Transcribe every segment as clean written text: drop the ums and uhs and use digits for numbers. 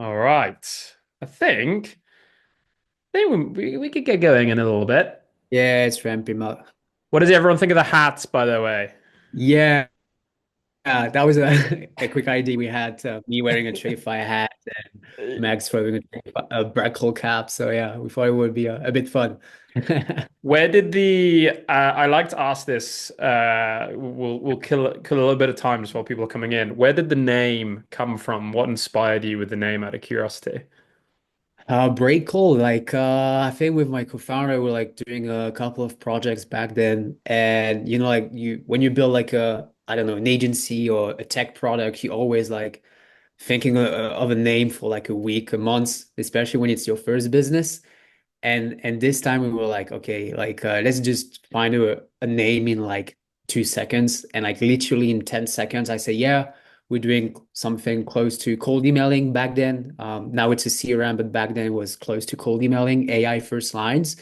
All right. I think we could get going in a little bit. Yeah, it's ramping up. What does everyone think of the hats, by the way? Yeah, that was a, a quick idea we had. Me wearing a Trigify hat and Max throwing a Breckle cap. So yeah, we thought it would be a bit fun. Where did the I like to ask this. We'll kill a little bit of time just while people are coming in. Where did the name come from? What inspired you with the name out of curiosity? Breakcold, I think with my co-founder, we're like doing a couple of projects back then, and like you when you build like I don't know, an agency or a tech product, you always like thinking of a name for like a week, a month, especially when it's your first business. And this time we were like, okay, let's just find a name in like 2 seconds. And like literally in 10 seconds, I say, yeah, we're doing something close to cold emailing back then. Now it's a CRM, but back then it was close to cold emailing, AI first lines.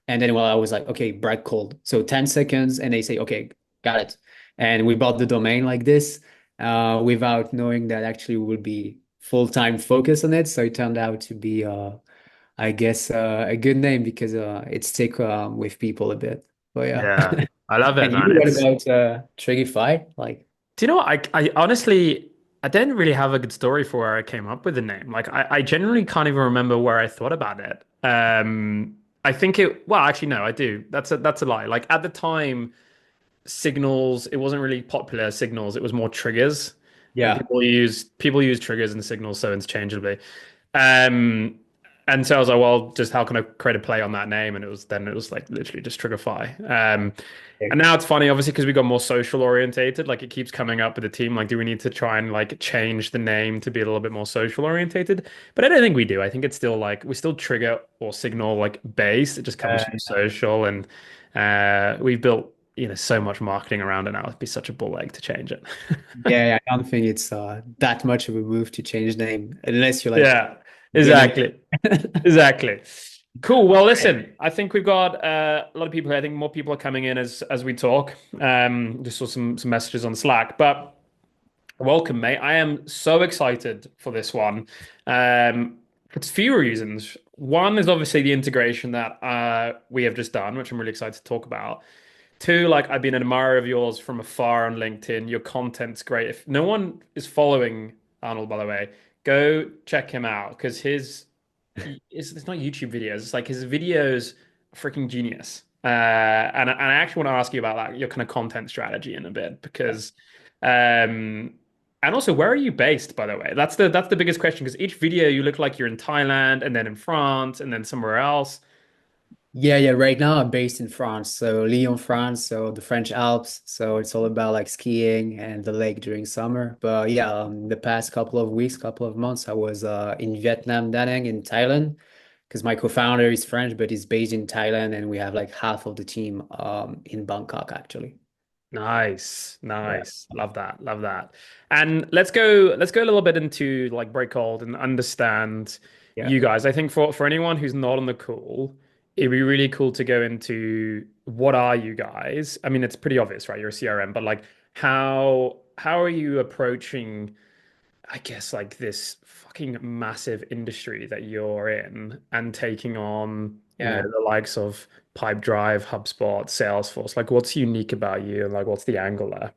And then well, I was like, okay, Brad cold. So 10 seconds, and they say, okay, got it. And we bought the domain like this, without knowing that actually we would be full-time focused on it. So it turned out to be I guess a good name because it stick with people a bit. But yeah. Yeah, I love it, And you, man. what It's about Trigify? Like, Do you know what? I honestly, I didn't really have a good story for where I came up with the name. Like, I genuinely can't even remember where I thought about it. I think well, actually, no, I do. That's a lie. Like at the time, Signals, it wasn't really popular Signals. It was more triggers, and yeah, people use triggers and Signals so interchangeably. Um, and so I was like, well, just how can I create a play on that name? And it was like literally just Trigify. And now it's funny, obviously, because we got more social orientated. Like it keeps coming up with the team. Like, do we need to try and like change the name to be a little bit more social orientated? But I don't think we do. I think it's still like we still trigger or signal like based. It just comes from social, and we've built so much marketing around it now. It'd be such a bull egg to change it. yeah. I don't think it's that much of a move to change name unless you're like Yeah, getting. exactly. Exactly. Cool. Well, listen, I think we've got a lot of people here. I think more people are coming in as we talk. Just saw some messages on Slack, but welcome, mate. I am so excited for this one. For a few reasons. One is obviously the integration that we have just done, which I'm really excited to talk about. Two, like I've been an admirer of yours from afar on LinkedIn. Your content's great. If no one is following Arnold, by the way, go check him out because it's not YouTube videos. It's like his videos are freaking genius. And I actually want to ask you about that, your kind of content strategy in a bit because and also where are you based, by the way? That's the biggest question because each video you look like you're in Thailand and then in France and then somewhere else. Yeah. Right now I'm based in France, so Lyon, France, so the French Alps. So it's all about like skiing and the lake during summer. But yeah, the past couple of weeks, couple of months, I was in Vietnam, Da Nang, in Thailand, because my co-founder is French, but he's based in Thailand, and we have like half of the team in Bangkok actually. Nice, Yeah, nice. Love that. Love that. And let's go a little bit into like Breakhold and understand yeah. you guys. I think for anyone who's not on the call, it'd be really cool to go into what are you guys? I mean, it's pretty obvious, right? You're a CRM, but like how are you approaching I guess like this fucking massive industry that you're in and taking on, Yeah. the likes of Pipedrive, HubSpot, Salesforce. Like, what's unique about you and like what's the angle there?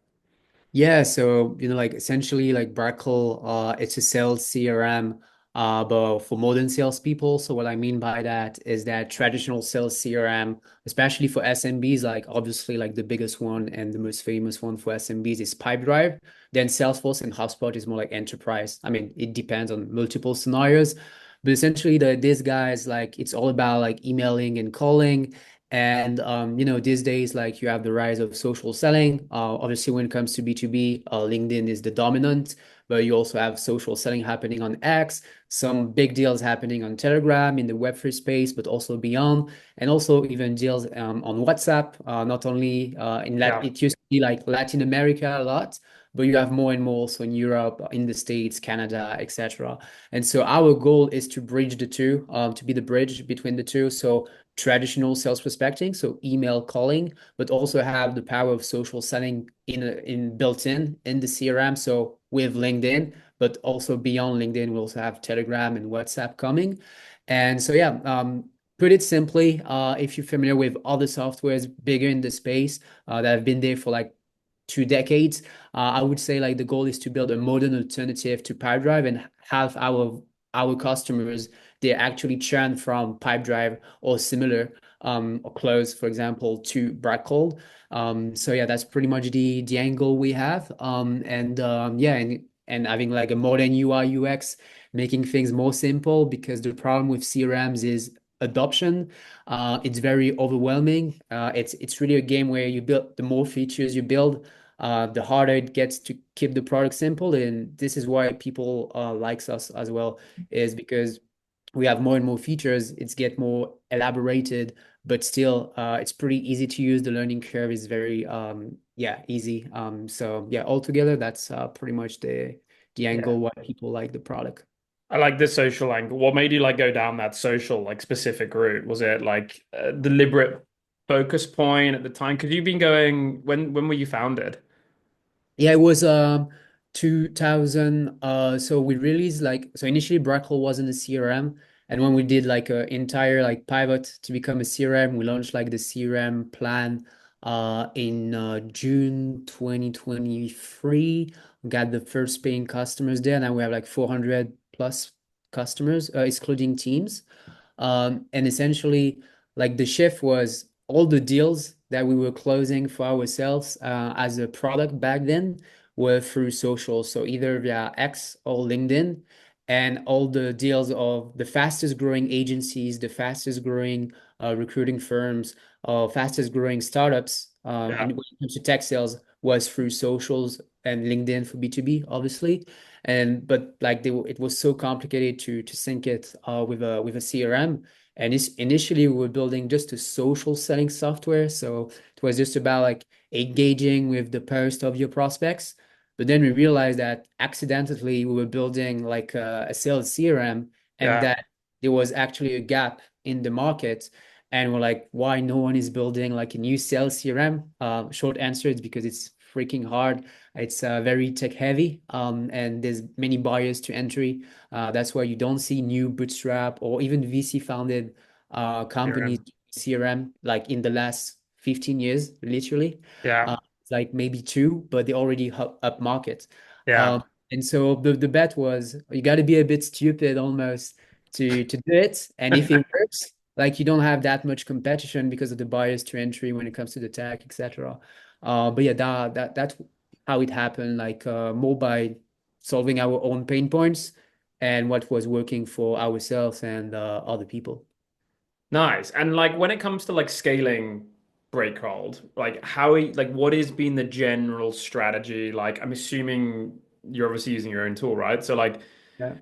Yeah, so like essentially like Brackle, it's a sales CRM, but for modern salespeople. So what I mean by that is that traditional sales CRM, especially for SMBs, like obviously like the biggest one and the most famous one for SMBs is Pipedrive. Then Salesforce and HubSpot is more like enterprise. I mean, it depends on multiple scenarios, but essentially these guys like it's all about like emailing and calling. And these days, like you have the rise of social selling. Obviously, when it comes to B2B, LinkedIn is the dominant, but you also have social selling happening on X, some big deals happening on Telegram in the Web3 space, but also beyond, and also even deals on WhatsApp. Not only Yeah. it used to be like Latin America a lot, but you have more and more also in Europe, in the States, Canada, etc. And so our goal is to bridge the two, to be the bridge between the two. So traditional sales prospecting, so email calling, but also have the power of social selling in built in the CRM. So with LinkedIn, but also beyond LinkedIn, we also have Telegram and WhatsApp coming. And so, yeah, put it simply, if you're familiar with other softwares bigger in the space that have been there for like 2 decades, I would say like the goal is to build a modern alternative to Pipedrive and have our customers they actually churn from Pipedrive or similar or close, for example, to Breakcold. So yeah, that's pretty much the angle we have. Yeah, and having like a modern UI UX, making things more simple because the problem with CRMs is adoption. It's very overwhelming. It's really a game where you build the more features you build, the harder it gets to keep the product simple. And this is why people likes us as well, is because we have more and more features. It's get more elaborated, but still, it's pretty easy to use. The learning curve is very, yeah, easy. So yeah, altogether, that's pretty much the Yeah. angle why people like the product. I like the social angle. What made you like go down that social like specific route? Was it like a deliberate focus point at the time? Because you've been going when were you founded? Yeah, it was 2000. So we released like so initially Brackle wasn't a CRM, and when we did like an entire like pivot to become a CRM, we launched like the CRM plan in June 2023. We got the first paying customers there. Now we have like 400 plus customers, excluding teams. And essentially, like the shift was all the deals that we were closing for ourselves as a product back then were through social. So either via X or LinkedIn. And all the deals of the fastest growing agencies, the fastest growing recruiting firms, fastest growing startups Yeah. when it comes to tech sales was through socials and LinkedIn for B2B, obviously. And but like it was so complicated to sync it with a CRM. And initially we were building just a social selling software, so it was just about like engaging with the post of your prospects. But then we realized that accidentally we were building like a sales CRM, and Yeah. that there was actually a gap in the market. And we're like, why no one is building like a new sales CRM? Short answer is because it's freaking hard. It's very tech heavy, and there's many barriers to entry. That's why you don't see new bootstrap or even VC founded companies CRM. CRM like in the last 15 years, literally. Yeah. It's like maybe two, but they already up market. Yeah. And so the bet was you got to be a bit stupid almost to do it. And if it works, like you don't have that much competition because of the barriers to entry when it comes to the tech, etc. But yeah, that's how it happened, like more by solving our own pain points and what was working for ourselves and other people. Nice. And like when it comes to like scaling Breakhold, like like what has been the general strategy? Like I'm assuming you're obviously using your own tool, right? So like Yeah.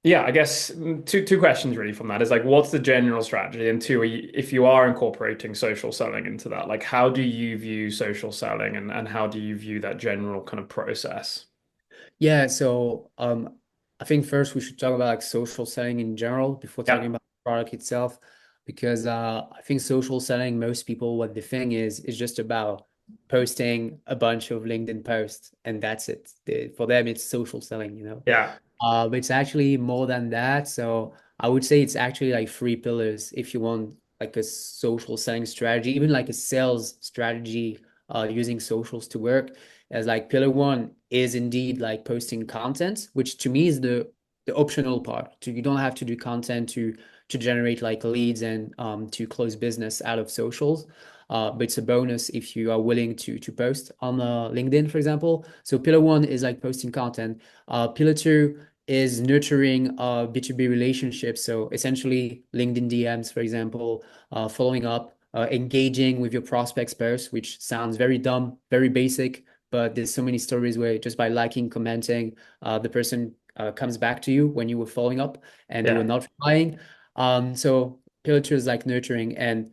yeah, I guess two questions really from that is like what's the general strategy? And two, if you are incorporating social selling into that, like how do you view social selling and how do you view that general kind of process? Yeah, so I think first we should talk about like social selling in general before talking Yeah. about the product itself, because I think social selling, most people, what the thing is just about posting a bunch of LinkedIn posts and that's it. For them, it's social selling, you know. Yeah. But it's actually more than that. So I would say it's actually like three pillars if you want like a social selling strategy, even like a sales strategy using socials to work. As like pillar one is indeed like posting content, which to me is the optional part. So you don't have to do content to generate like leads and to close business out of socials. But it's a bonus if you are willing to post on LinkedIn, for example. So pillar one is like posting content. Pillar two is nurturing B2B relationships. So essentially LinkedIn DMs, for example, following up, engaging with your prospects first, which sounds very dumb, very basic, but there's so many stories where just by liking, commenting, the person comes back to you when you were following up and they were Yeah. not replying. So pillar two is like nurturing, and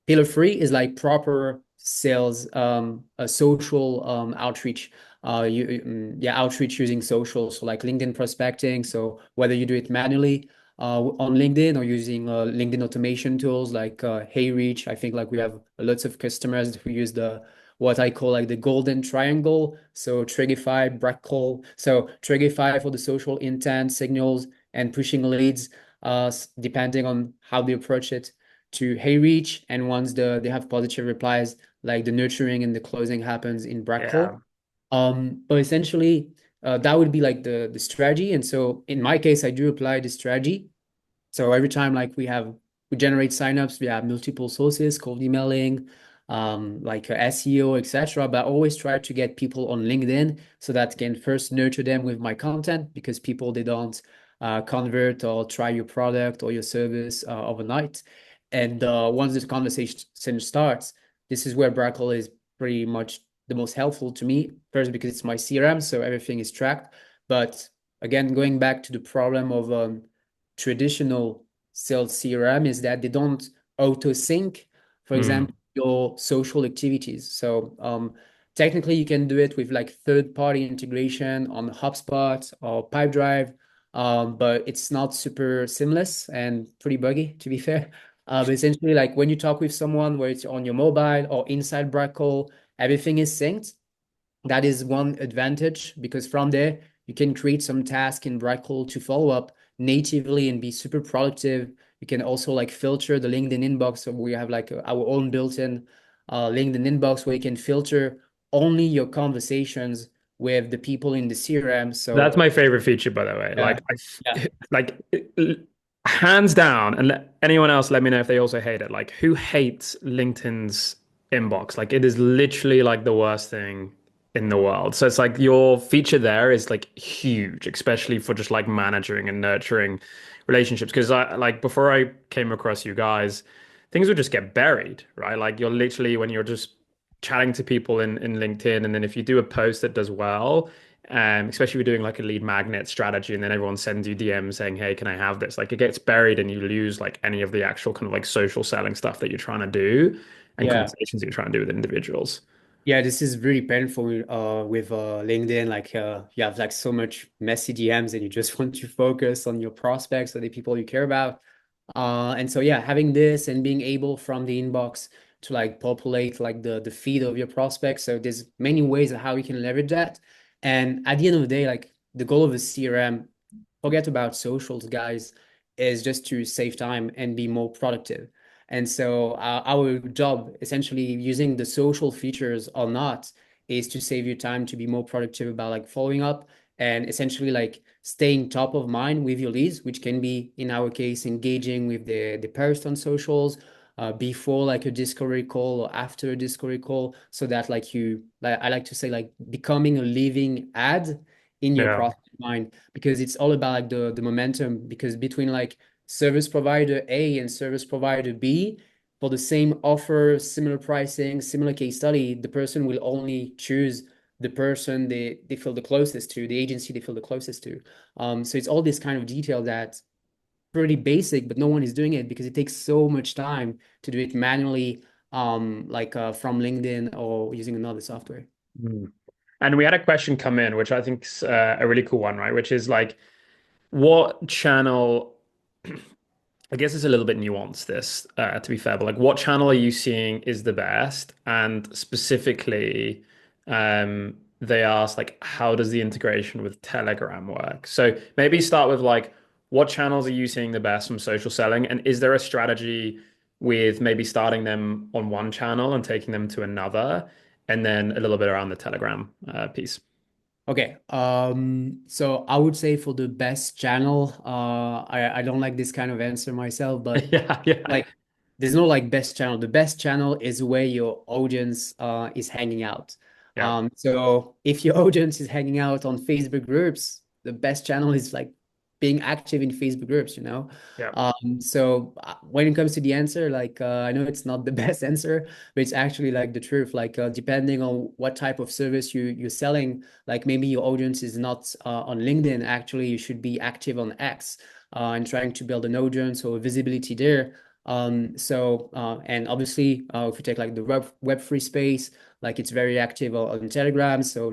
pillar three is like proper sales, a social outreach. Yeah, outreach using social, so like LinkedIn prospecting. So whether you do it manually on LinkedIn or using LinkedIn automation tools like HeyReach, I think like we have lots of customers who use the what I call like the golden triangle. So Trigify, Breakcold. So Trigify for the social intent signals and pushing leads, depending on how they approach it, to Hey Reach. And once they have positive replies, like the nurturing and the closing happens in Yeah. Breakcold. But essentially, that would be like the strategy. And so in my case, I do apply the strategy. So every time like we generate signups, we have multiple sources, cold emailing, like SEO, etc. But I always try to get people on LinkedIn so that I can first nurture them with my content because people they don't convert or try your product or your service overnight. And once this conversation starts, this is where Brackle is pretty much the most helpful to me. First, because it's my CRM, so everything is tracked. But again, going back to the problem of traditional sales CRM is that they don't auto sync, for Mm. example, your social activities. So technically, you can do it with like third-party integration on HubSpot or Pipedrive, but it's not super seamless and pretty buggy, to be fair. But essentially, like when you talk with someone, where it's on your mobile or inside Brackle, everything is synced. That is one advantage because from there you can create some task in Brackle to follow up natively and be super productive. You can also like filter the LinkedIn inbox. So we have like our own built-in LinkedIn inbox where you can filter only your conversations with the people in the CRM. That's So my favorite feature, by the way. yeah, yeah, Like, hands down, and anyone else let me know if they also hate it. Like, who hates LinkedIn's inbox? Like, it is literally like the worst thing in the world. So it's like your feature there is like huge, especially for just like managing and nurturing relationships. Because I like before I came across you guys, things would just get buried, right? Like you're literally when you're just chatting to people in LinkedIn, and then if you do a post that does well, especially if you're doing like a lead magnet strategy, and then everyone sends you DMs saying, "Hey, can I have this?" Like it gets buried, and you lose like any of the actual kind of like social selling stuff that you're trying to do and yeah. conversations that you're trying to do with individuals. Yeah, this is really painful with LinkedIn. Like you have like so much messy DMs and you just want to focus on your prospects or the people you care about. And so yeah, having this and being able from the inbox to like populate like the feed of your prospects. So there's many ways of how you can leverage that. And at the end of the day, like the goal of a CRM, forget about socials, guys, is just to save time and be more productive. And so our job, essentially using the social features or not, is to save you time to be more productive about like following up and essentially like staying top of mind with your leads, which can be in our case engaging with the post on socials before like a discovery call or after a discovery call, so that like you like I like to say like becoming a living ad in your Yeah. prospect mind, because it's all about like the momentum, because between like service provider A and service provider B, for the same offer, similar pricing, similar case study, the person will only choose the person they feel the closest to, the agency they feel the closest to. So it's all this kind of detail that's pretty basic, but no one is doing it because it takes so much time to do it manually, like from LinkedIn or using another software. Mm. And we had a question come in, which I think's a really cool one, right? Which is like, what channel? I guess it's a little bit nuanced, this, to be fair, but like what channel are you seeing is the best? And specifically, they asked like, how does the integration with Telegram work? So maybe start with like, what channels are you seeing the best from social selling? And is there a strategy with maybe starting them on one channel and taking them to another? And then a little bit around the Telegram piece. Okay, so I would say for the best channel, I don't like this kind of answer myself, but Yeah, yeah, like there's no like best channel. The best channel is where your audience is hanging out. yeah, So if your audience is hanging out on Facebook groups, the best channel is like being active in Facebook groups, you know? yeah. So when it comes to the answer, like I know it's not the best answer, but it's actually like the truth. Like depending on what type of service you're selling, like maybe your audience is not on LinkedIn. Actually, you should be active on X and trying to build an audience or visibility there. And obviously, if you take like the web free space, like it's very active on Telegram. So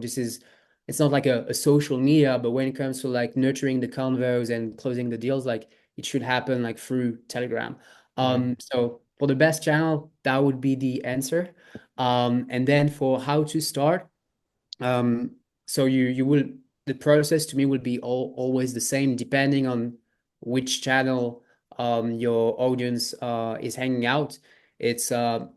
it's not like a social media, but when it comes to like nurturing the convos and closing the deals, like it should happen like through Telegram. Mm. So for the best channel, that would be the answer. And then for how to start, um, so you will the process to me will be always the same depending on which channel your audience is hanging out. It's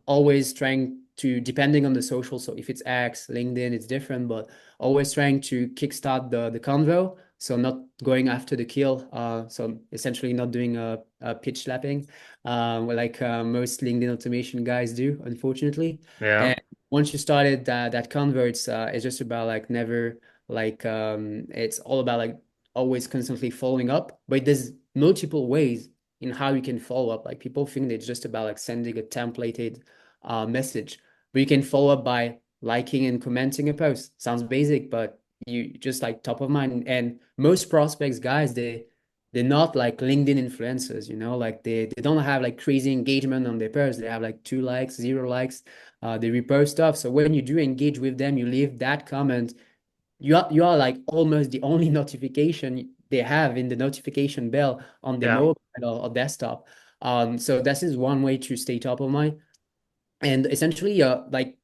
always trying to depending on the social. So if it's X, LinkedIn, it's different, but always trying to kickstart the convo. So not going after the kill. So essentially not doing a pitch slapping, like most LinkedIn automation guys do, unfortunately. Yeah. And once you started that converts, it's just about like never like it's all about like always constantly following up. But there's multiple ways in how you can follow up. Like people think it's just about like sending a templated message, but you can follow up by liking and commenting a post. Sounds basic, but you just like top of mind. And most prospects, guys, they're not like LinkedIn influencers, you know, like they don't have like crazy engagement on their posts. They have like 2 likes, 0 likes. They repost stuff. So when you do engage with them, you leave that comment. You are like almost the only notification they have in the notification bell on their Yeah. mobile or desktop. So this is one way to stay top of mind. And essentially like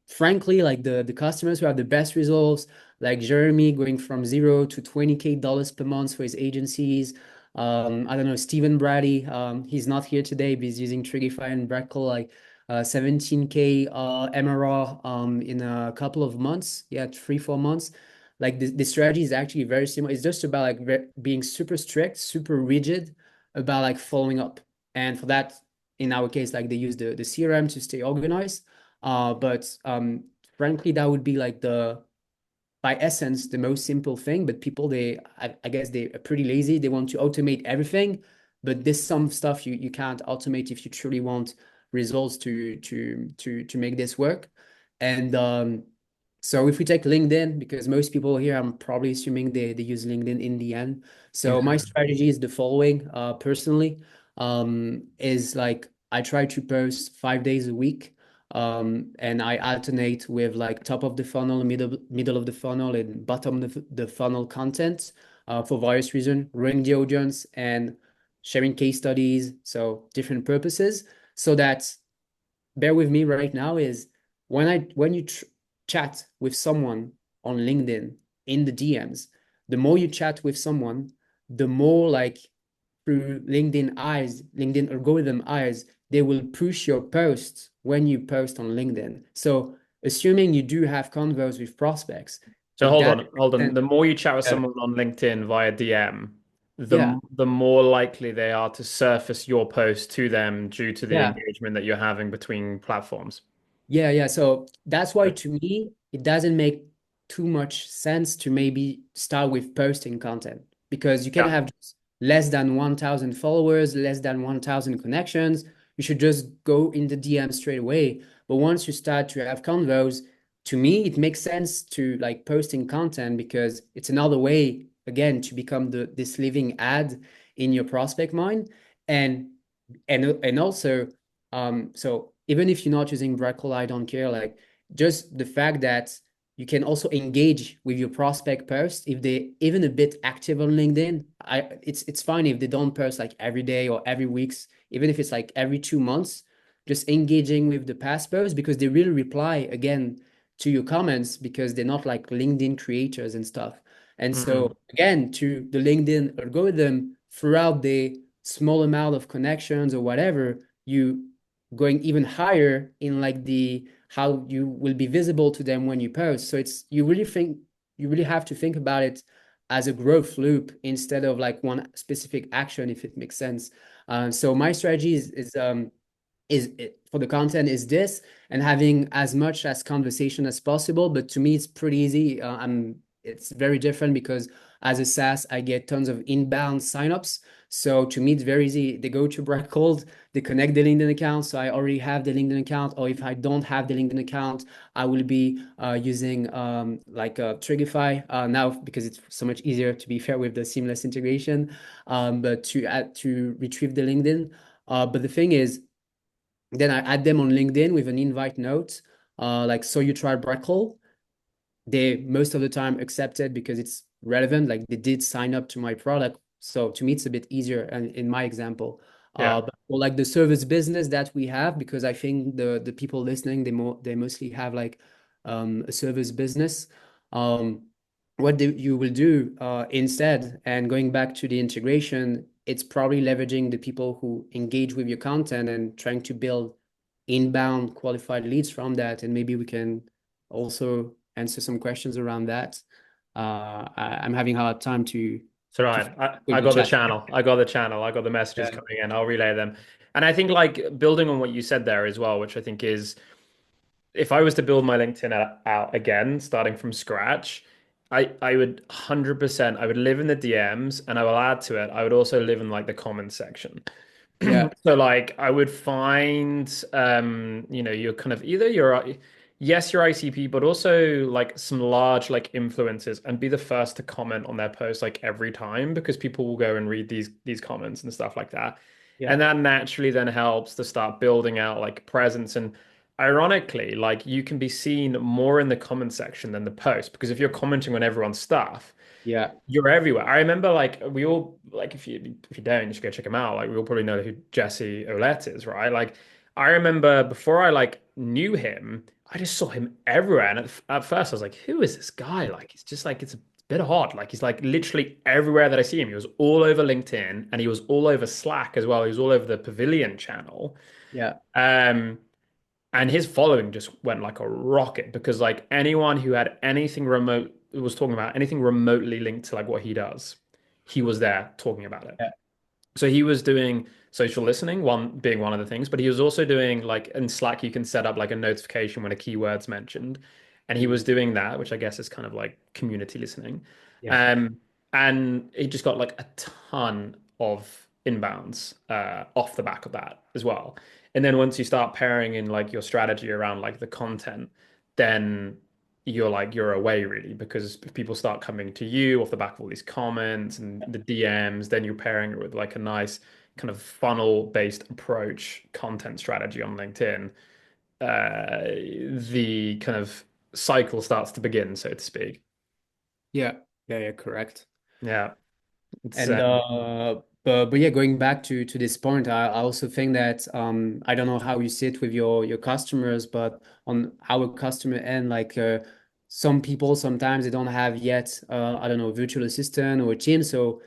frankly like the customers who have the best results, like Jeremy going from 0 to $20K per month for his agencies. I don't know, Stephen Brady, he's not here today, but he's using Trigify and Breckle, like 17K MRR in a couple of months, yeah, 3 4 months. Like the strategy is actually very similar. It's just about like being super strict, super rigid about like following up. And for that, in our case, like they use the CRM to stay organized. But frankly, that would be like by essence, the most simple thing. But people, I guess they are pretty lazy. They want to automate everything, but there's some stuff you can't automate if you truly want results to make this work. And so if we take LinkedIn, because most people here, I'm probably assuming they use LinkedIn in the end. So my Exactly. strategy is the following, personally, is like I try to post 5 days a week. And I alternate with like top of the funnel, middle of the funnel, and bottom of the funnel content for various reasons, growing the audience and sharing case studies, so different purposes. So that, bear with me right now, is when you chat with someone on LinkedIn in the DMs, the more you chat with someone, the more like through LinkedIn eyes, LinkedIn algorithm eyes, they will push your posts when you post on LinkedIn. So assuming you do have convos with prospects, So it hold does. on, hold on. The more you chat with Yeah. someone on LinkedIn via DM, Yeah. the more likely they are to surface your post to them due to the Yeah. engagement that you're having between platforms. Yeah, yeah. So that's why to me, it doesn't make too much sense to maybe start with posting content, because you can Yeah. have just less than 1,000 followers, less than 1,000 connections. You should just go in the DM straight away. But once you start to have convos, to me, it makes sense to like posting content, because it's another way, again, to become this living ad in your prospect mind. And and also so even if you're not using Breckle, I don't care. Like just the fact that you can also engage with your prospect post if they even a bit active on LinkedIn. It's fine if they don't post like every day or every weeks, even if it's like every 2 months, just engaging with the past posts, because they really reply again to your comments, because they're not like LinkedIn creators and stuff. And so Mhm. again, to the LinkedIn algorithm, throughout the small amount of connections or whatever, you going even higher in like the how you will be visible to them when you post. So it's you really have to think about it as a growth loop instead of like one specific action, if it makes sense. So my strategy is for the content is this, and having as much as conversation as possible. But to me, it's pretty easy. It's very different because as a SaaS, I get tons of inbound signups. So to me, it's very easy. They go to Breakcold, they connect the LinkedIn account. So I already have the LinkedIn account, or if I don't have the LinkedIn account, I will be using like Trigify now, because it's so much easier, to be fair, with the seamless integration. But to retrieve the LinkedIn. But the thing is, then I add them on LinkedIn with an invite note, like, so you try Breckle. They most of the time accept it because it's relevant. Like they did sign up to my product. So to me, it's a bit easier. And in my example, Yeah. But for like the service business that we have, because I think the people listening, they mostly have like a service business. Um, what you will do instead, and going back to the integration, it's probably leveraging the people who engage with your content and trying to build inbound qualified leads from that. And maybe we can also answer some questions around that. I'm having a hard time It's all to right. I with the got the chat. channel. I got the channel. I got the messages Yeah, coming in. I'll relay them. And I think like building on what you said there as well, which I think is if I was to build my LinkedIn out again, starting from scratch, I would 100%, I would live in the DMs and I will add to it. I would also live in like the comments section. yeah, So like I would find you're kind of either your ICP, but also like some large like influencers and be the first to comment on their post like every time because people will go and read these comments and stuff like that. yeah, And that naturally then helps to start building out like presence. And ironically, like you can be seen more in the comment section than the post because if you're commenting on everyone's stuff, yeah, you're everywhere. I remember like we all like if you don't, you should go check him out. Like we all probably know who Jesse Olette is, right? Like I remember before I like knew him, I just saw him everywhere. And at first I was like, who is this guy? Like it's just like it's a bit odd. Like he's like literally everywhere that I see him. He was all over LinkedIn and he was all over Slack as well. He was all over the Pavilion channel. yeah, Um, and his following just went like a rocket because like anyone who had anything remote was talking about anything remotely linked to like what he does, he was there talking about it. yeah, So he was doing social listening, one being one of the things, but he was also doing like in Slack, you can set up like a notification when a keyword's mentioned. And he mm, was doing that, which I guess is kind of like community listening. yeah, Um, and he just got like a ton of inbounds off the back of that as well. And then once you start pairing in like your strategy around like the content, then you're away really because if people start coming to you off the back of all these comments and the DMs, then you're pairing it with like a nice kind of funnel based approach content strategy on LinkedIn. The kind of cycle starts to begin, so to speak. yeah, yeah, yeah, correct. Yeah, it's And but yeah, going back to this point, I also think that I don't know how you sit with your customers, but on our customer end, like some people sometimes they don't have yet I don't know, virtual assistant or a team, so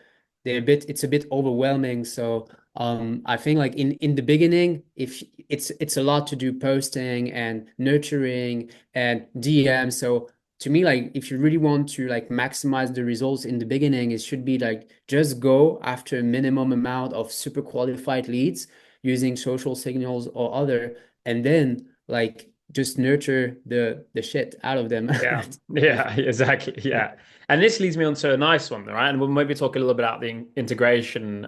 it's a bit overwhelming. So I think like in the beginning, if it's a lot to do posting and nurturing and DM. So to me, like if you really want to like maximize the results in the beginning, it should be like just go after a minimum amount of super qualified leads using social signals or other, and then like just nurture the shit out of them. yeah, yeah, exactly. Yeah. And this leads me on to a nice one, right? And we'll maybe talk a little bit about the integration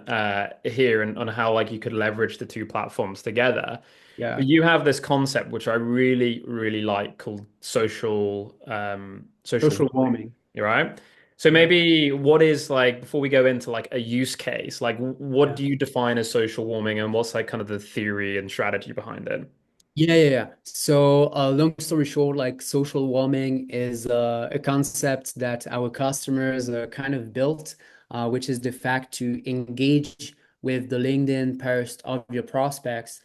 here and on how like you could leverage the two platforms together. Yeah, But you have this concept which I really, really like called social social warming, warming. right? So Yeah, maybe what is like before we go into like a use case, like what yeah. do you define as social warming and what's like kind of the theory and strategy behind it? Yeah, yeah, yeah. So, long story short, like social warming is a concept that our customers kind of built, which is the fact to engage with the LinkedIn post of your prospects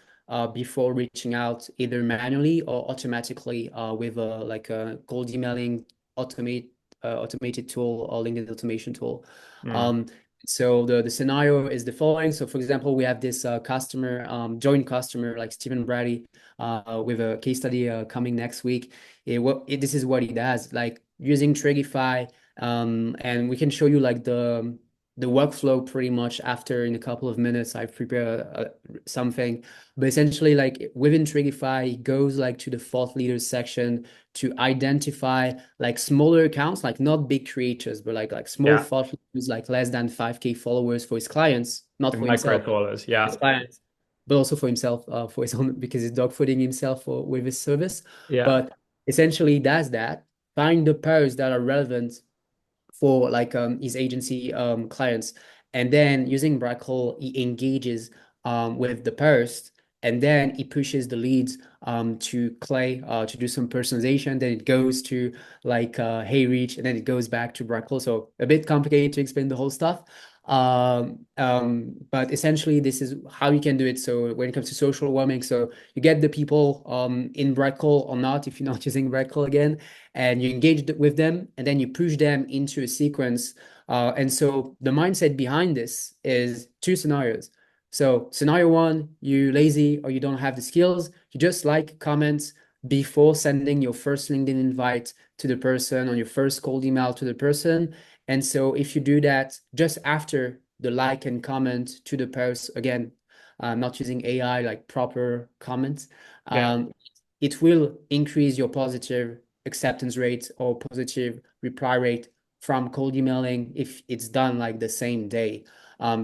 before reaching out either manually or automatically with like a cold emailing automated tool or LinkedIn automation tool. Mm, Um, so the scenario is the following. So, for example, we have this customer, joint customer like Stephen Brady with a case study coming next week. This is what he does, like using Trigify, and we can show you like the workflow pretty much after in a couple of minutes. I've prepared something, but essentially like within Trigify, he goes like to the thought leaders section to identify like smaller accounts, like not big creators, but like small yeah, thought leaders, like less than 5K followers for his clients, not like for micro himself, trawlers. his Yeah, clients, but also for himself, for his own, because he's dogfooding himself with his service. yeah, But essentially, does that find the posts that are relevant for like his agency clients, and then using Breakcold, he engages with the post, and then he pushes the leads to Clay to do some personalization. Then it goes to like Hey Reach, and then it goes back to Breakcold. So a bit complicated to explain the whole stuff. But essentially, this is how you can do it. So when it comes to social warming, so you get the people in Breakcold or not, if you're not using Breakcold again, and you engage with them, and then you push them into a sequence. And so the mindset behind this is two scenarios. So scenario one, you lazy or you don't have the skills, you just like comments before sending your first LinkedIn invite to the person or your first cold email to the person. And so if you do that just after the like and comment to the post, again, not using AI, like proper comments, Yeah. um, it will increase your positive acceptance rate or positive reply rate from cold emailing if it's done like the same day.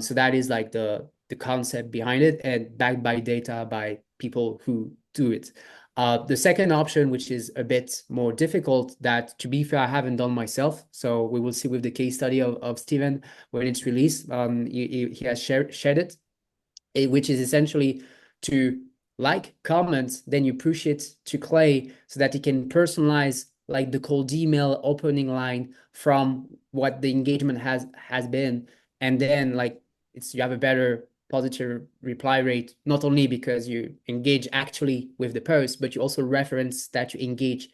So that is like the concept behind it and backed by data by people who do it. The second option, which is a bit more difficult, that to be fair, I haven't done myself. So we will see with the case study of Steven when it's released. He has shared it, which is essentially to like comments, then you push it to Clay so that he can personalize like the cold email opening line from what the engagement has been, and then like it's you have a better positive reply rate, not only because you engage actually with the post, but you also reference that you engage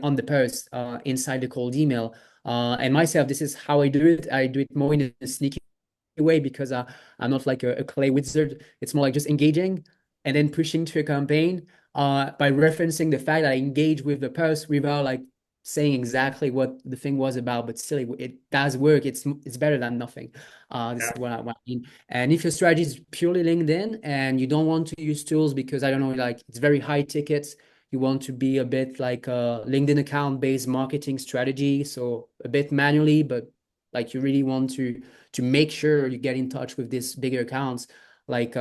on the post inside the cold email. And myself, this is how I do it. I do it more in a sneaky way because I'm not like a clay wizard. It's more like just engaging and then pushing to a campaign by referencing the fact that I engage with the post without like saying exactly what the thing was about, but still it does work. It's better than nothing. This is what I mean. And if your strategy is purely LinkedIn and you don't want to use tools because I don't know, like it's very high tickets, you want to be a bit like a LinkedIn account based marketing strategy, so a bit manually, but like you really want to make sure you get in touch with these bigger accounts, like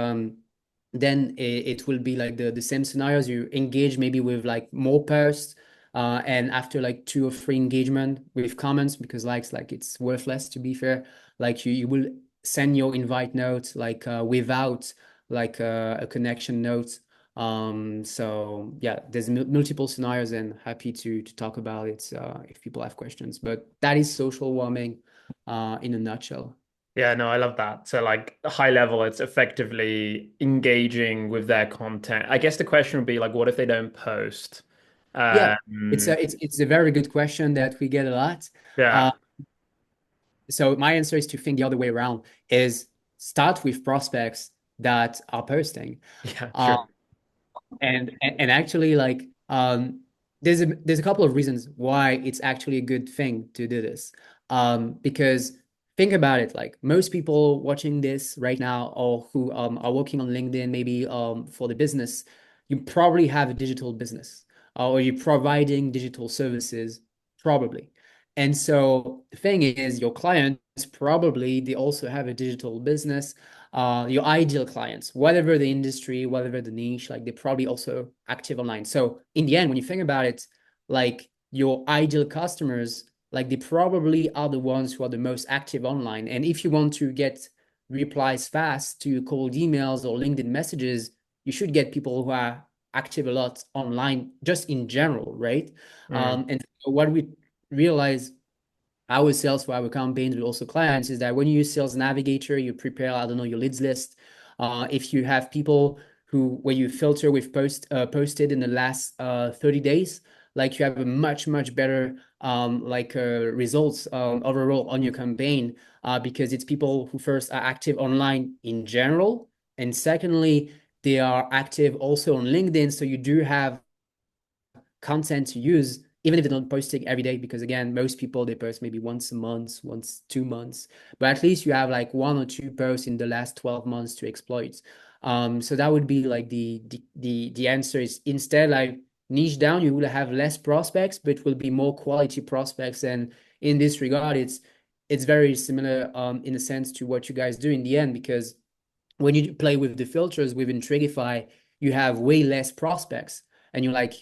then it will be like the same scenarios. You engage maybe with like more posts, and after like two or three engagement with comments, because likes like it's worthless to be fair, like you will send your invite note like without like a connection note. So yeah, there's multiple scenarios and happy to talk about it if people have questions, but that is social warming in a nutshell. Yeah, no, I love that. So like high level, it's effectively engaging with their content. I guess the question would be like, what if they don't post? Yeah, it's Um, it's a very good question that we get a lot. yeah, Uh, so my answer is to think the other way around, is start with prospects that are posting. yeah, Uh, true. and actually like there's a couple of reasons why it's actually a good thing to do this. Because think about it, like most people watching this right now or who are working on LinkedIn maybe for the business, you probably have a digital business or you're providing digital services probably. And so the thing is your clients probably they also have a digital business. Your ideal clients, whatever the industry, whatever the niche, like they're probably also active online. So in the end, when you think about it, like your ideal customers, like they probably are the ones who are the most active online. And if you want to get replies fast to cold emails or LinkedIn messages, you should get people who are active a lot online, just in general, right? Mm, And what we realize our sales for our campaigns, but also clients, is that when you use Sales Navigator, you prepare, I don't know, your leads list. If you have people who, where you filter with posted in the last 30 days, like you have a much better results overall on your campaign, because it's people who first are active online in general, and secondly, they are active also on LinkedIn. So you do have content to use, even if they're not posting every day, because again, most people they post maybe once a month, once 2 months, but at least you have like one or two posts in the last 12 months to exploit. So that would be like the answer is instead like niche down, you will have less prospects, but will be more quality prospects. And in this regard, it's very similar in a sense to what you guys do in the end, because when you play with the filters within Trigify, you have way less prospects. And you're like,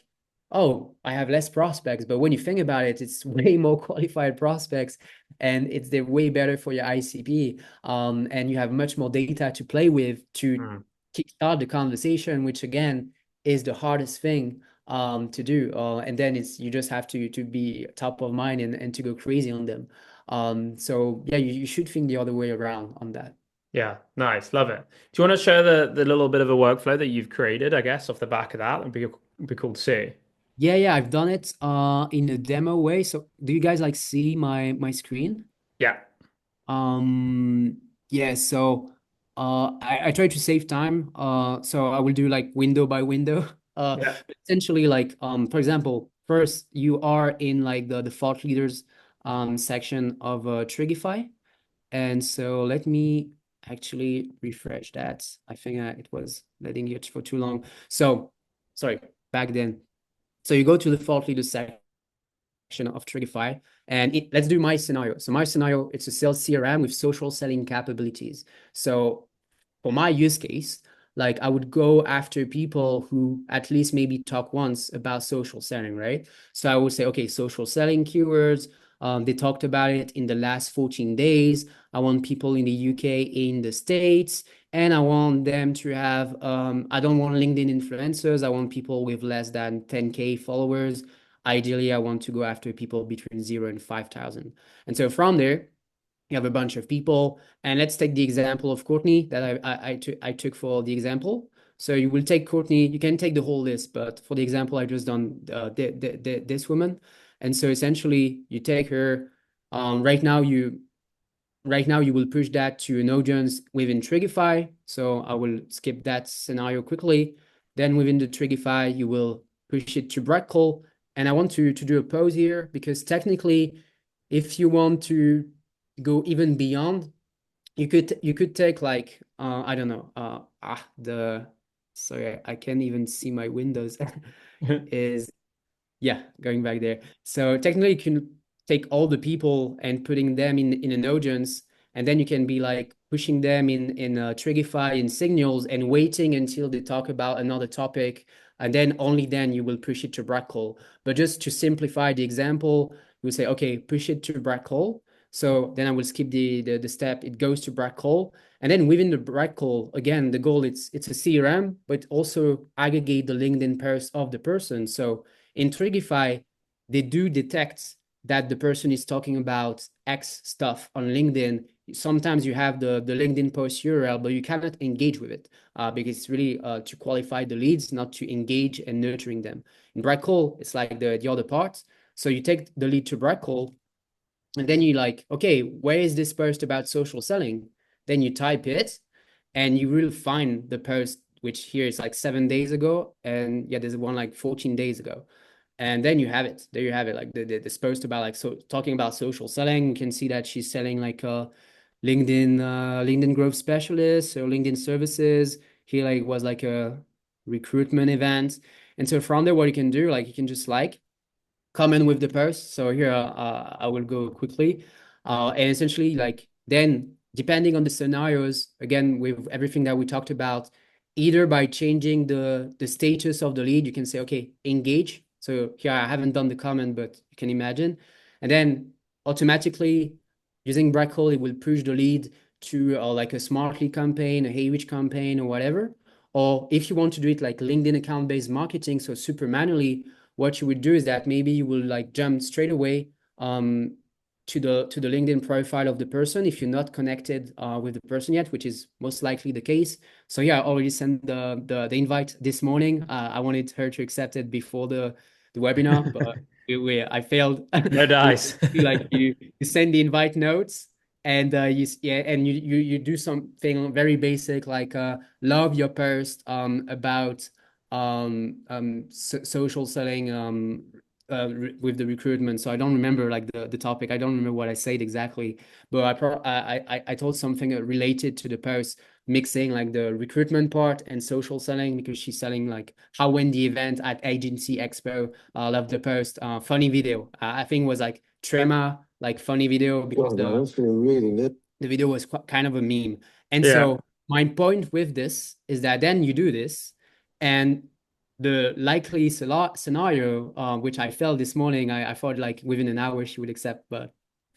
oh, I have less prospects. But when you think about it, it's way more qualified prospects and they're way better for your ICP. And you have much more data to play with to mm. kickstart the conversation, which again is the hardest thing to do. And then it's you just have to be top of mind and to go crazy on them. So yeah, you should think the other way around on that. Yeah, nice. Love it. Do you want to share the little bit of a workflow that you've created, I guess, off the back of that? It'd be cool to see. Yeah, I've done it in a demo way. So do you guys like see my screen? Yeah. Um, yeah, so I try to save time. So I will do like window by window. Yeah. Essentially like for example, first you are in like the thought leaders section of Trigify. And so let me actually refresh that. I think it was letting it for too long. So sorry, back then. So you go to the thought leaders section of Trigify. And let's do my scenario. So my scenario, it's a sales CRM with social selling capabilities. So for my use case, like I would go after people who at least maybe talk once about social selling, right? So I would say, okay, social selling keywords. They talked about it in the last 14 days. I want people in the UK, in the States, and I want them to have, I don't want LinkedIn influencers. I want people with less than 10K followers. Ideally, I want to go after people between 0 and 5,000. And so from there, you have a bunch of people. And let's take the example of Courtney that I took for the example. So you will take Courtney, you can take the whole list, but for the example, I just done this woman. And so essentially you take her, right now you will push that to an audience within Trigify. So I will skip that scenario quickly. Then within the Trigify, you will push it to Breakcold. And I want to do a pause here because technically, if you want to go even beyond, you could take like I don't know the sorry I can't even see my windows is yeah, going back there. So technically, you can take all the people and putting them in an audience, and then you can be like pushing them in Trigify in signals and waiting until they talk about another topic, and then only then you will push it to Brackle. But just to simplify the example, you will say, okay, push it to Brackle. So then I will skip the step. It goes to Brackle, and then within the Brackle, again, the goal it's a CRM, but also aggregate the LinkedIn post of the person. So in Trigify, they do detect that the person is talking about X stuff on LinkedIn. Sometimes you have the LinkedIn post URL, but you cannot engage with it because it's really to qualify the leads, not to engage and nurturing them. In Brightcall, it's like the other part. So you take the lead to Brightcall, and then you like, okay, where is this post about social selling? Then you type it, and you will find the post, which here is like 7 days ago, and yeah, there's one like 14 days ago. And then you have it. There you have it. Like this post about like so talking about social selling. You can see that she's selling like a LinkedIn growth specialist or LinkedIn services. He like was like a recruitment event. And so from there, what you can do, like you can just like comment with the post. So here I will go quickly. And essentially like then depending on the scenarios, again, with everything that we talked about, either by changing the status of the lead, you can say, okay, engage. So here I haven't done the comment, but you can imagine. And then automatically using Brackhole, it will push the lead to like a smart lead campaign, a Hey Rich campaign or whatever. Or if you want to do it like LinkedIn account-based marketing, so super manually, what you would do is that maybe you will like jump straight away to the LinkedIn profile of the person if you're not connected with the person yet, which is most likely the case. So yeah, I already sent the invite this morning. I wanted her to accept it before the webinar, but I failed. No dice. Like you send the invite notes and you do something very basic like love your post about social selling with the recruitment. So I don't remember like the topic. I don't remember what I said exactly, but I told something related to the post, mixing like the recruitment part and social selling because she's selling like how when the event at Agency Expo. Love the post. Funny video. I think it was like Trema, like funny video because the video was kind of a meme. And Yeah. so my point with this is that then you do this, and the likely scenario, which I felt this morning, I thought like within an hour she would accept, but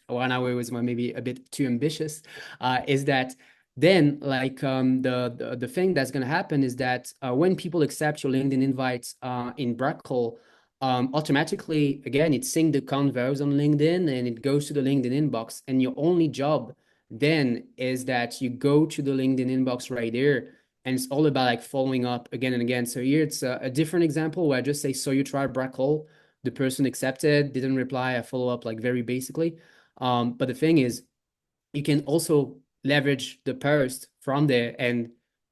1 hour was maybe a bit too ambitious, is that then like the thing that's going to happen is that when people accept your LinkedIn invites in Brackle, automatically, again, it syncs the convos on LinkedIn and it goes to the LinkedIn inbox. And your only job then is that you go to the LinkedIn inbox right there. And it's all about like following up again and again. So here it's a different example where I just say, so you tried Brackle, the person accepted, didn't reply. I follow up like very basically. But the thing is, you can also leverage the post from there and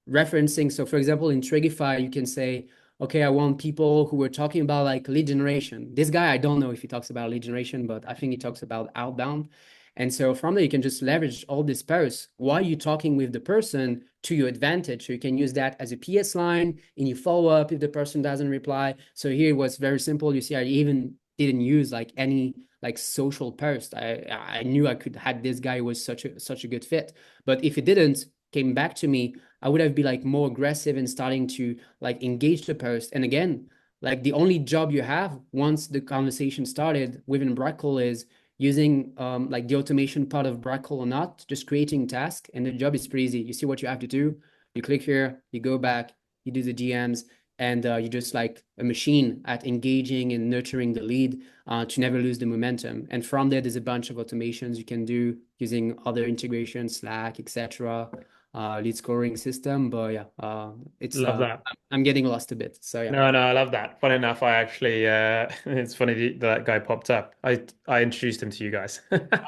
referencing. So for example, in Trigify, you can say, okay, I want people who were talking about like lead generation. This guy, I don't know if he talks about lead generation, but I think he talks about outbound. And so from there, you can just leverage all these posts while you're talking with the person to your advantage. So you can use that as a PS line and you follow up if the person doesn't reply. So here it was very simple. You see, I even didn't use like any like social post. I knew I could had this guy was such a good fit. But if it didn't came back to me, I would have been like more aggressive and starting to like engage the post. And again, like the only job you have once the conversation started within Brackle is using like the automation part of Brackle or not, just creating task. And the job is pretty easy. You see what you have to do. You click here, you go back, you do the DMs, and you're just like a machine at engaging and nurturing the lead to never lose the momentum. And from there, there's a bunch of automations you can do using other integrations, Slack, etc., lead scoring system. But yeah, it's Love that. I'm getting lost a bit. So yeah. No, no, I love that. Funny enough, I actually, it's funny that guy popped up. I introduced him to you guys.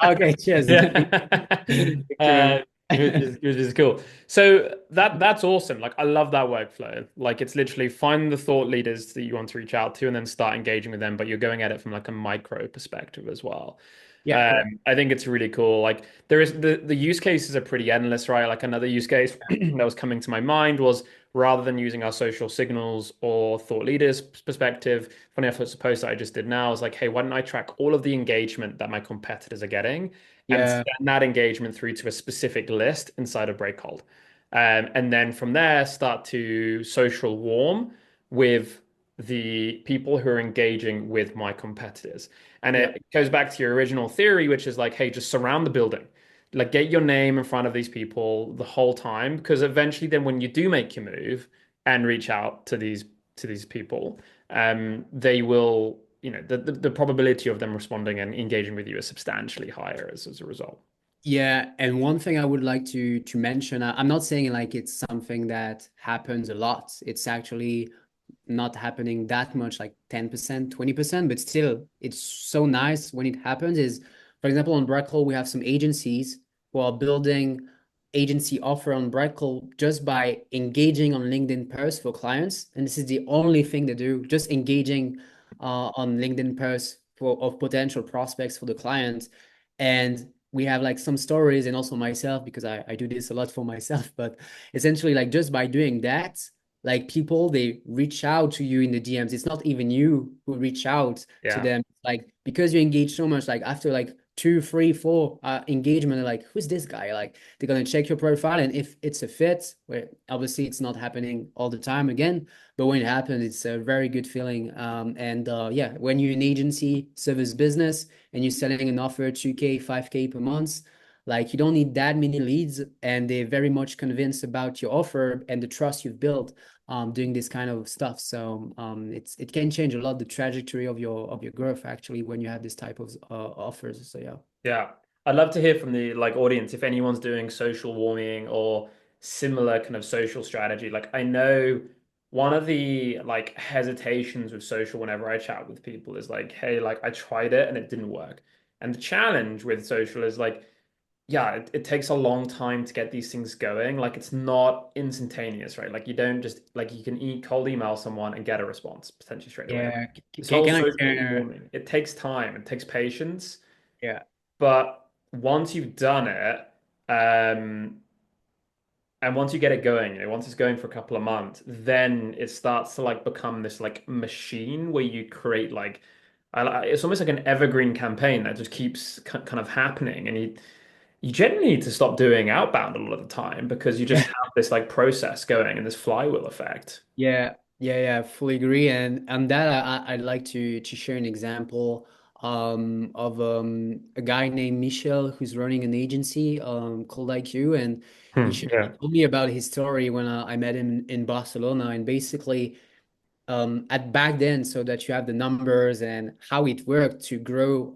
Okay, cheers. Yeah. Thank you very Which is cool. So that's awesome. Like I love that workflow. Like it's literally find the thought leaders that you want to reach out to and then start engaging with them, but you're going at it from like a micro perspective as well. Yeah, correct. I think it's really cool. Like there is the use cases are pretty endless, right? Like another use case that was coming to my mind was rather than using our social signals or thought leaders perspective, funny enough, it's a post that I just did now. I was like, hey, why don't I track all of the engagement that my competitors are getting and Yeah, send that engagement through to a specific list inside of Breakhold. And then from there, start to social warm with the people who are engaging with my competitors. And yeah. it goes back to your original theory, which is like, hey, just surround the building. Like get your name in front of these people the whole time, because eventually then when you do make your move and reach out to these people, they will, the probability of them responding and engaging with you is substantially higher as a result. Yeah, and one thing I would like to mention, I'm not saying like it's something that happens a lot. It's actually not happening that much, like 10%, 20%, but still, it's so nice when it happens. Is, for example, on Breckle, we have some agencies who are building agency offer on Breckle just by engaging on LinkedIn posts for clients. And this is the only thing they do, just engaging on LinkedIn posts for of potential prospects for the clients. And we have like some stories and also myself, because I do this a lot for myself, but essentially like just by doing that, like people they reach out to you in the DMs. It's not even you who reach out to Yeah. them. Like because you engage so much, like after like two, three, four engagement, they're like, who's this guy? Like they're gonna check your profile, and if it's a fit, where obviously it's not happening all the time again, but when it happens, it's a very good feeling. And yeah, when you're an agency service business and you're selling an offer 2K, 5K per month, like you don't need that many leads, and they're very much convinced about your offer and the trust you've built doing this kind of stuff. So it can change a lot the trajectory of your growth actually when you have this type of offers. So yeah. Yeah. I'd love to hear from the like audience if anyone's doing social warming or similar kind of social strategy. Like I know one of the like hesitations with social whenever I chat with people is like, hey, like I tried it and it didn't work. And the challenge with social is like, yeah, it takes a long time to get these things going. Like it's not instantaneous, right? Like you don't just like you can cold email someone and get a response potentially straight away. Yeah. This whole Can I social share? warming, it takes time, it takes patience. Yeah. But once you've done it, um, and once you get it going, once it's going for a couple of months, then it starts to like become this like machine where you create like, it's almost like an evergreen campaign that just keeps kind of happening, and you generally need to stop doing outbound a lot of the time because you just Yeah. have this like process going and this flywheel effect. Yeah, fully agree. And that I'd like to share an example of a guy named Michel who's running an agency called IQ, and he Yeah. told me about his story when I met him in Barcelona. And basically, at back then, so that you have the numbers and how it worked to grow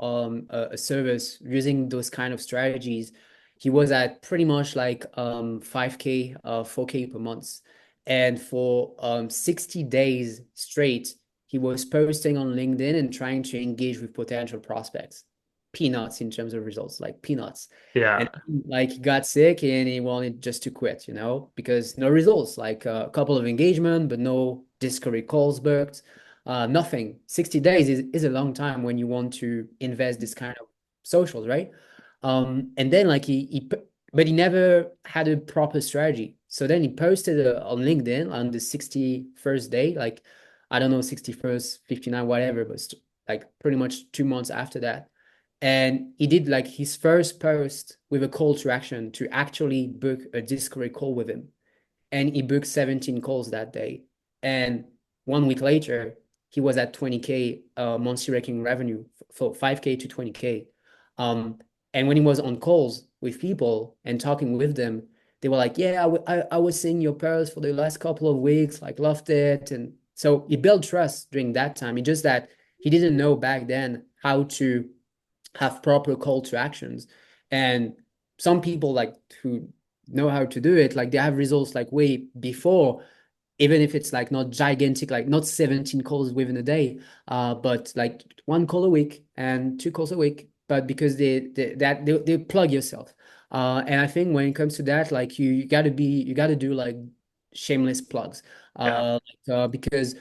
a service using those kind of strategies, he was at pretty much like 5K, 4K per month. And for 60 days straight, he was posting on LinkedIn and trying to engage with potential prospects. Peanuts in terms of results, like peanuts. And Yeah. like he got sick and he wanted just to quit, because no results, like a couple of engagement, but no discovery calls booked, nothing. 60 days is a long time when you want to invest this kind of socials, right? And then like but he never had a proper strategy. So then he posted on LinkedIn on the 61st day, like, I don't know, 61st, 59, whatever, but like pretty much 2 months after that. And he did like his first post with a call to action to actually book a discovery call with him. And he booked 17 calls that day. And 1 week later, he was at 20K monthly recurring revenue, for 5K to 20K. Um, and when he was on calls with people and talking with them, they were like, yeah, I was seeing your post for the last couple of weeks, like loved it. And so he built trust during that time. It's just that he didn't know back then how to have proper call to actions. And some people like who know how to do it, like they have results like way before, even if it's like not gigantic, like not 17 calls within a day, but like 1 call a week and 2 calls a week. But because they plug yourself. And I think when it comes to that, like you gotta do like shameless plugs. Yeah. Because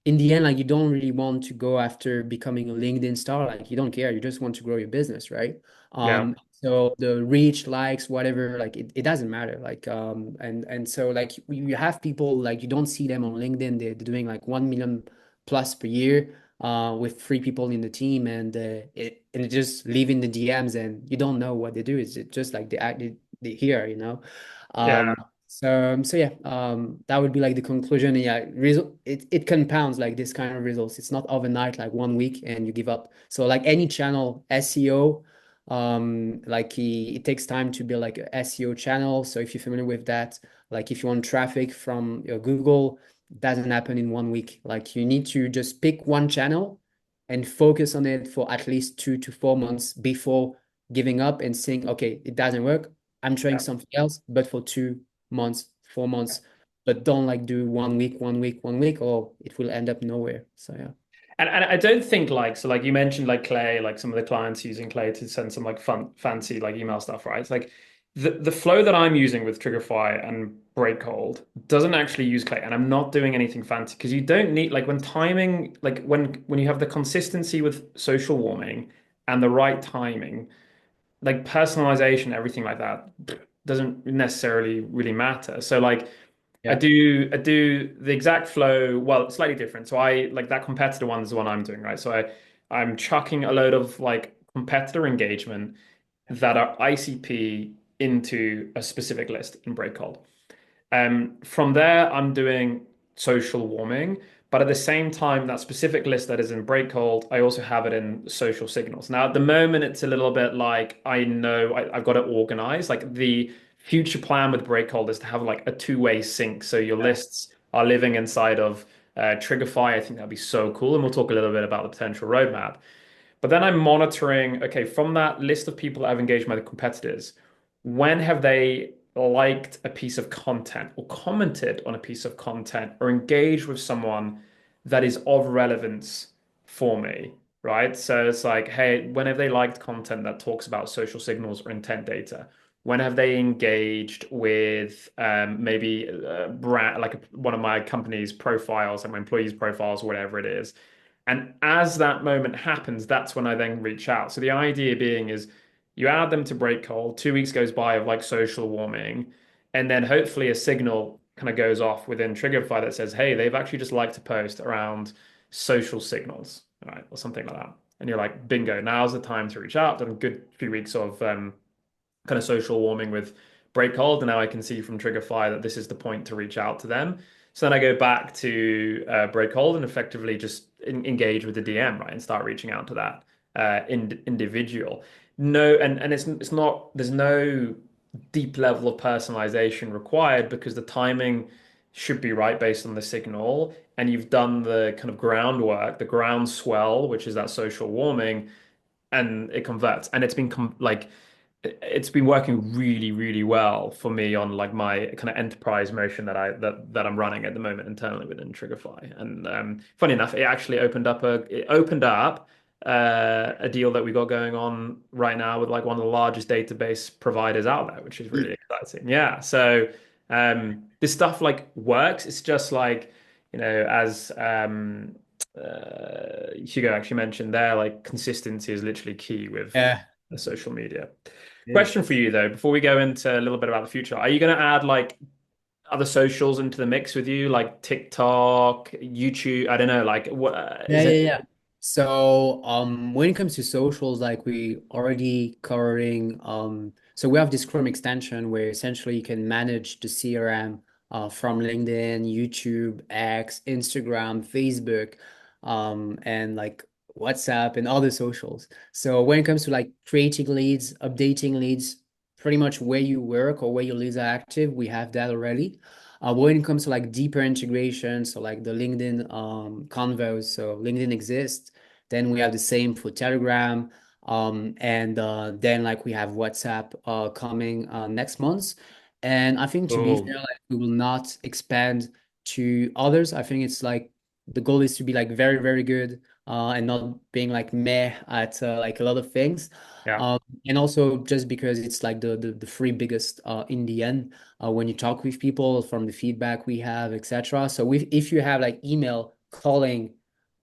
in the end, like you don't really want to go after becoming a LinkedIn star. Like you don't care. You just want to grow your business, right? Yeah. So the reach, likes, whatever, like it doesn't matter. Like and so like you have people like you don't see them on LinkedIn. They're doing like 1 million plus per year, with 3 people in the team, and just leaving the DMs, and you don't know what they do. It's just like they hear. Yeah. So yeah, that would be like the conclusion. Yeah, it compounds like this kind of results. It's not overnight, like 1 week and you give up. So like any channel, SEO, like it takes time to build like a SEO channel. So if you're familiar with that, like if you want traffic from your Google, it doesn't happen in 1 week. Like you need to just pick one channel and focus on it for at least 2 to 4 months before giving up and saying, okay, it doesn't work. I'm trying Yeah. something else, but for 2 months, 4 months, but don't like do 1 week, 1 week, 1 week, or it will end up nowhere. So yeah. And I don't think like so like you mentioned like Clay, like some of the clients using Clay to send some like fun fancy like email stuff, right? It's like the flow that I'm using with Trigify and Breakcold doesn't actually use Clay, and I'm not doing anything fancy because you don't need like when timing, like when you have the consistency with social warming and the right timing, like personalization, everything like that doesn't necessarily really matter. So like Yeah. I do the exact flow, well, slightly different. So I like that competitor one is the one I'm doing, right? So I'm chucking a load of like competitor engagement that are ICP into a specific list in Breakcold. From there, I'm doing social warming, but at the same time, that specific list that is in Breakcold, I also have it in social signals. Now, at the moment, it's a little bit like I know I've got it organized. Like the future plan with Breakcold is to have like a two-way sync. So your lists are living inside of Trigify. I think that'd be so cool. And we'll talk a little bit about the potential roadmap. But then I'm monitoring, okay, from that list of people that have engaged my competitors, when have they liked a piece of content or commented on a piece of content or engaged with someone that is of relevance for me, right? So it's like, hey, when have they liked content that talks about social signals or intent data? When have they engaged with maybe a brand, like one of my company's profiles, like my employees' profiles, whatever it is? And as that moment happens, that's when I then reach out. So the idea being is you add them to Breakcold, 2 weeks goes by of like social warming, and then hopefully a signal kind of goes off within Trigify that says, hey, they've actually just liked to post around social signals, right? Or something like that. And you're like, bingo, now's the time to reach out. Done a good few weeks of kind of social warming with Breakhold, and now I can see from Trigify that this is the point to reach out to them. So then I go back to Breakhold and effectively just engage with the DM, right, and start reaching out to that individual. No, and it's not, there's no deep level of personalization required because the timing should be right based on the signal. and you've done the kind of groundwork, the groundswell, which is that social warming, and it converts. And it's been like it's been working really, really well for me on like my kind of enterprise motion that I'm running at the moment internally within Trigify. And funny enough, it opened up a deal that we got going on right now with like one of the largest database providers out there, which is really exciting. Yeah. So this stuff like works. It's just like, as Hugo actually mentioned there, like consistency is literally key with Yeah, social media. it is. Question for you though, before we go into a little bit about the future, are you going to add like other socials into the mix with you, like TikTok, YouTube? I don't know, like what Yeah, is yeah, it? yeah. So, when it comes to socials, like we already covering, so we have this Chrome extension where essentially you can manage the CRM from LinkedIn, YouTube, X, Instagram, Facebook, and like WhatsApp and other socials. So when it comes to like creating leads, updating leads, pretty much where you work or where your leads are active, we have that already. When it comes to like deeper integration, so like the LinkedIn convos, so LinkedIn exists. Then we have the same for Telegram, and then like we have WhatsApp coming next month. And I think to be fair, Cool. like we will not expand to others. I think it's like the goal is to be like very, very good and not being like meh at like a lot of things. Yeah. And also just because it's like the three biggest in the end when you talk with people from the feedback we have, etc. So if you have like email, calling,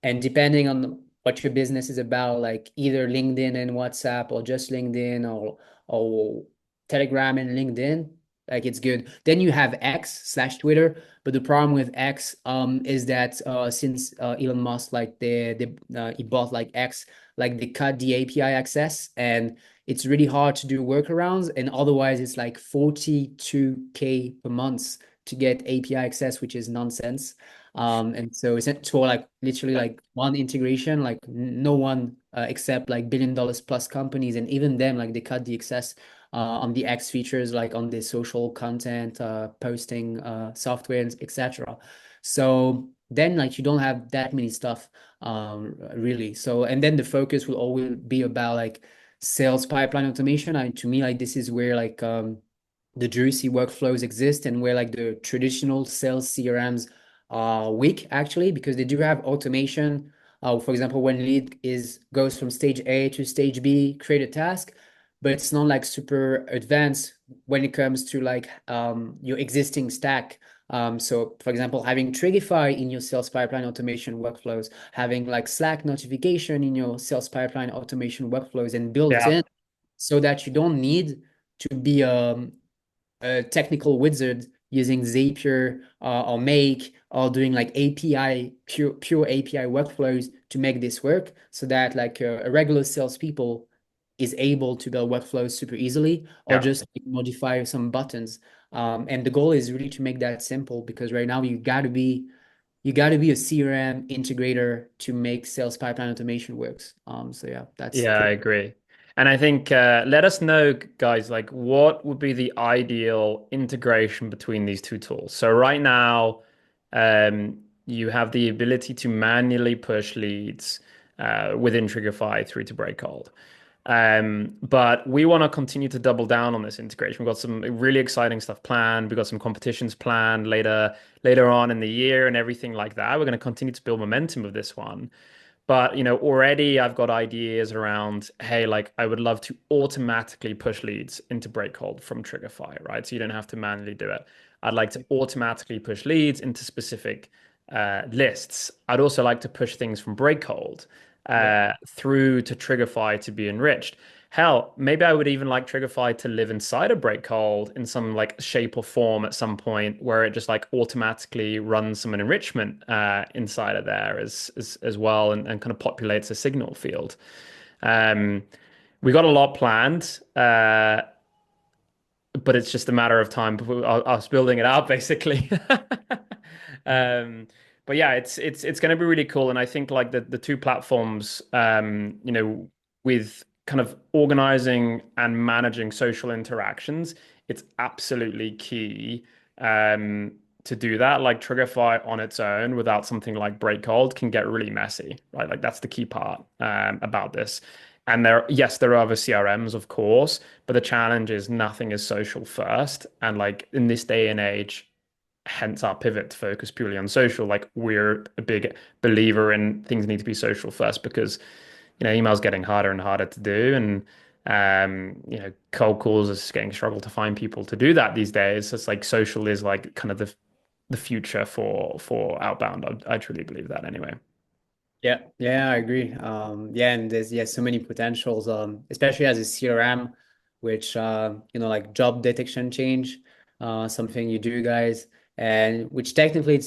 and depending on what your business is about, like either LinkedIn and WhatsApp or just LinkedIn or Telegram and LinkedIn, like it's good. Then you have X/Twitter, but the problem with X is that since Elon Musk like he bought like X, like they cut the API access and it's really hard to do workarounds, and otherwise it's like 42K per month to get API access, which is nonsense. And so it's for like literally like one integration, like no one except like $1 billion plus companies, and even them like they cut the access on the X features, like on the social content posting software, etc. So then like you don't have that many stuff really. So and then the focus will always be about like sales pipeline automation. To me, like this is where like the juicy workflows exist and where like the traditional sales CRMs are weak actually because they do have automation. For example, when lead is goes from stage A to stage B, create a task, but it's not like super advanced when it comes to like your existing stack. So for example, having Trigify in your sales pipeline automation workflows, having like Slack notification in your sales pipeline automation workflows and built Yeah. in so that you don't need to be a technical wizard using Zapier or Make or doing like API pure API workflows to make this work, so that like a regular salespeople is able to build workflows super easily or Yeah. just like, modify some buttons. And the goal is really to make that simple because right now you got to be a CRM integrator to make sales pipeline automation works. So yeah, that's Yeah, I pretty. agree. And I think let us know, guys, like what would be the ideal integration between these two tools. So right now, you have the ability to manually push leads within Trigify through to Breakcold. But we want to continue to double down on this integration. We've got some really exciting stuff planned. We've got some competitions planned later on in the year and everything like that. We're going to continue to build momentum of this one. But already I've got ideas around, hey, like I would love to automatically push leads into Breakhold from Trigify, right? So you don't have to manually do it. I'd like to automatically push leads into specific lists. I'd also like to push things from Breakhold Yeah. through to Trigify to be enriched. Hell, maybe I would even like Trigify to live inside a Breakhold in some like shape or form at some point where it just like automatically runs some enrichment inside of there as well and kind of populates a signal field. Um, we got a lot planned, but it's just a matter of time before us building it out, basically. Um, but yeah, it's going to be really cool, and I think like the two platforms, with kind of organizing and managing social interactions, it's absolutely key to do that. Like Trigify on its own without something like Breakcold can get really messy, right? Like that's the key part about this. And yes, there are other CRMs, of course, but the challenge is nothing is social first. And like in this day and age, hence our pivot to focus purely on social. Like we're a big believer in things need to be social first because email's getting harder and harder to do, and cold calls is getting struggle to find people to do that these days. It's like social is like kind of the future for outbound. I truly believe that anyway. Yeah, yeah, I agree. Yeah, and there's so many potentials, especially as a CRM, which like job detection change, something you do, guys, and which technically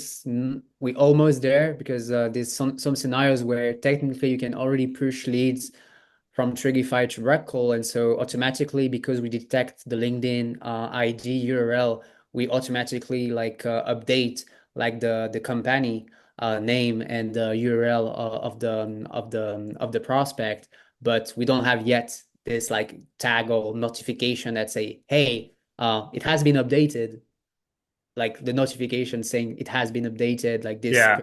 we almost there because there's some scenarios where technically you can already push leads from Trigify to Breakcold, and so automatically because we detect the LinkedIn ID URL, we automatically like update like the company name and the URL of the prospect, but we don't have yet this like tag or notification that say, hey, it has been updated, like the notification saying it has been updated, like this Yeah,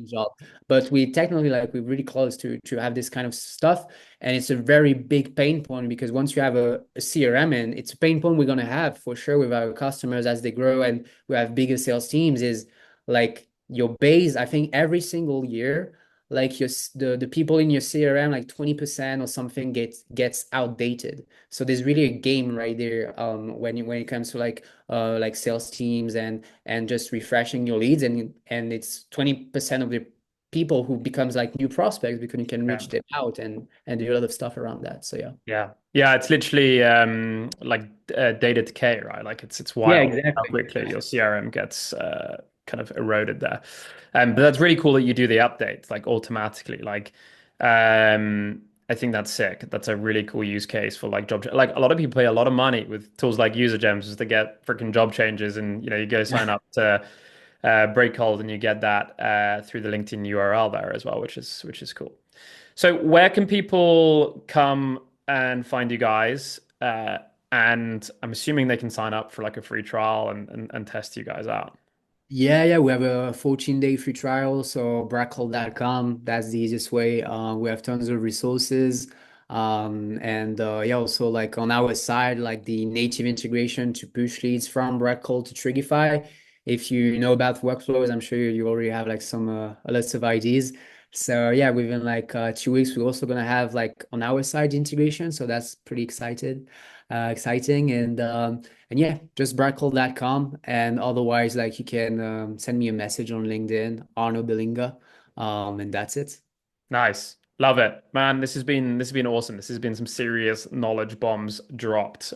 job. But we technically like we're really close to have this kind of stuff, and it's a very big pain point because once you have a CRM, and it's a pain point we're gonna have for sure with our customers as they grow and we have bigger sales teams, is like your base. I think every single year, like the people in your CRM, like 20% or something gets outdated. So there's really a game right there when it comes to like sales teams and just refreshing your leads, and it's 20% of the people who becomes like new prospects because you can yeah. reach them out and do a lot of stuff around that. So yeah. Yeah. Yeah, it's literally like data decay, right? Like it's Yeah, wild how exactly. quickly your CRM gets kind of eroded there. But that's really cool that you do the updates like automatically. Like I think that's sick. That's a really cool use case for like like a lot of people pay a lot of money with tools like user gems just to get freaking job changes, and you go sign up to Breakhold and you get that through the LinkedIn URL there as well, which is cool. So where can people come and find you guys? And I'm assuming they can sign up for like a free trial and test you guys out. Yeah, we have a 14-day free trial, so brackle.com. That's the easiest way. We have tons of resources. And yeah, also like on our side, like the native integration to push leads from Brackle to Trigify. If you know about workflows, I'm sure you already have like some lots of ideas. So yeah, within like 2 weeks, we're also gonna have like on our side integration. So that's pretty exciting. And yeah, just brackle.com. And otherwise, like you can send me a message on LinkedIn, Arno Belinga. And that's it. Nice. Love it. Man, this has been awesome. This has been some serious knowledge bombs dropped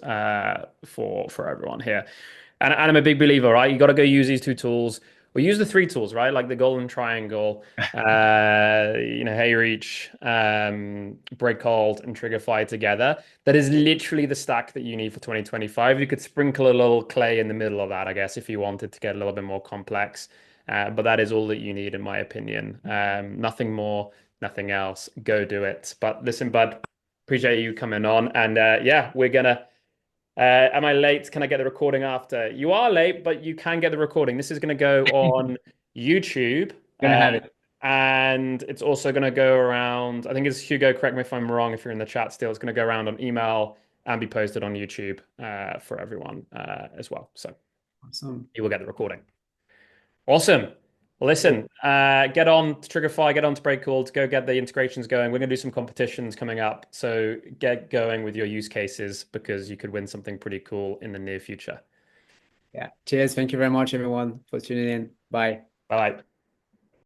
for everyone here. And I'm a big believer, right? You got to go use these two tools. Or use the three tools, right? Like the golden triangle, Hey Reach, Breakhold, and Trigify together. That is literally the stack that you need for 2025. You could sprinkle a little clay in the middle of that, I guess, if you wanted to get a little bit more complex. But that is all that you need, in my opinion. Nothing more, nothing else. Go do it. But listen, bud, appreciate you coming on. And yeah, we're gonna. Am I late? Can I get the recording after? You are late, but you can get the recording. This is going to go on YouTube, Gonna have it. and it's also going to go around. I think it's Hugo. Correct me if I'm wrong. If you're in the chat still, it's going to go around on email and be posted on YouTube for everyone as well. So Awesome. you will get the recording. Awesome. Well, Cool. listen, get on to Trigify, get on to Breakcold, go get the integrations going. We're going to do some competitions coming up. So get going with your use cases because you could win something pretty cool in the near future. Yeah. Cheers. Thank you very much, everyone, for tuning in. Bye. Bye.